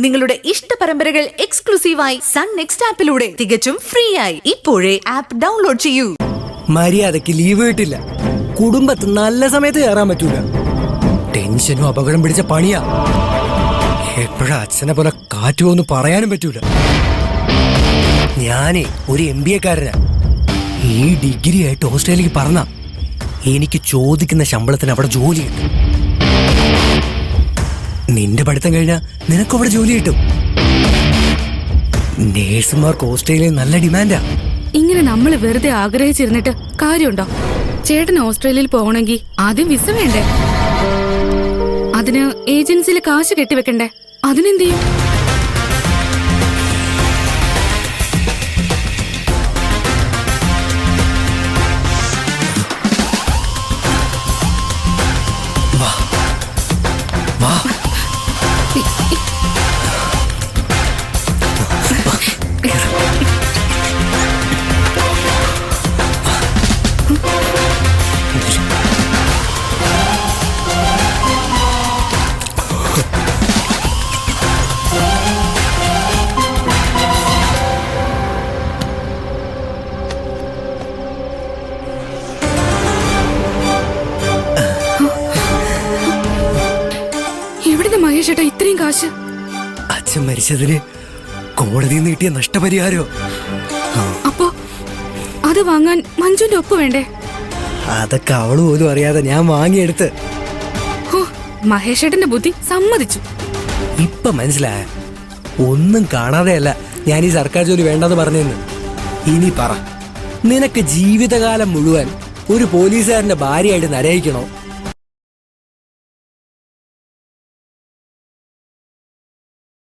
നിങ്ങളുടെ ഇഷ്ട പരമ്പരകൾ എക്സ്ക്ലൂസീവായി സൺ നെക്സ്റ്റ് ആപ്പിലൂടെ തികച്ചും ഫ്രീ ആയി ഇപ്പോഴേ ആപ്പ് ഡൗൺലോഡ് ചെയ്യൂ. മര്യാദക്ക് ലീവ് കിട്ടില്ല. കുടുംബത്ത് നല്ല സമയത്ത് കയറാൻ പറ്റൂല. ടെൻഷനും അപകടം പിടിച്ച പണിയാ. എപ്പോഴാ അച്ഛനെ പോലെ കാറ്റുപോന്ന് പറയാനും പറ്റൂല. ഞാനേ ഒരു MBA കാരനാ. ഈ ഡിഗ്രി ആയിട്ട് ഓസ്ട്രേലിയക്ക് പറഞ്ഞ എനിക്ക് ചോദിക്കുന്ന ശമ്പളത്തിന് അവിടെ ജോലി കിട്ടും. നിന്റെ പഠിത്തം കഴിഞ്ഞാൽ നിനക്കവിടെ ജോലി കിട്ടും. നേഴ്സുമാർക്ക് ഓസ്ട്രേലിയയിൽ നല്ല ഡിമാൻഡാ. ഇങ്ങനെ നമ്മൾ വെറുതെ ആഗ്രഹിച്ചിരുന്നിട്ട് കാര്യമുണ്ടോ? ചേട്ടൻ ഓസ്ട്രേലിയയിൽ പോകണമെങ്കിൽ ആദ്യം വിസ വേണ്ടേ? അതിന് ഏജൻസിയിൽ കാശ് കെട്ടിവെക്കണ്ടേ? അതിനെന്ത് ചെയ്യും? എവിടുന്ന് മഹേഷേട്ടാ ഇത്രയും കാശ്? അച്ഛൻ മരിച്ചതിന് കോടതിയിൽ നിന്ന് കിട്ടിയ നഷ്ടപരിഹാരോ? അപ്പോ അത് വാങ്ങാൻ മഞ്ജുന്റെ ഒപ്പ് വേണ്ടേ? അതൊക്കെ അവള് പോലും അറിയാതെ ഞാൻ വാങ്ങിയെടുത്ത്. മഹേഷേട്ടന്റെ ബുദ്ധി സമ്മതിച്ചു. ഇപ്പൊ മനസ്സിലായ ഒന്നും കാണാതെയല്ല ഞാൻ ഈ സർക്കാർ ജോലി വേണ്ടെന്ന് പറഞ്ഞെന്ന്. ഇനി പറ, നിനക്ക് ജീവിതകാലം മുഴുവൻ ഒരു പോലീസുകാരന്റെ ഭാര്യയായിട്ട് നരയിക്കണോ,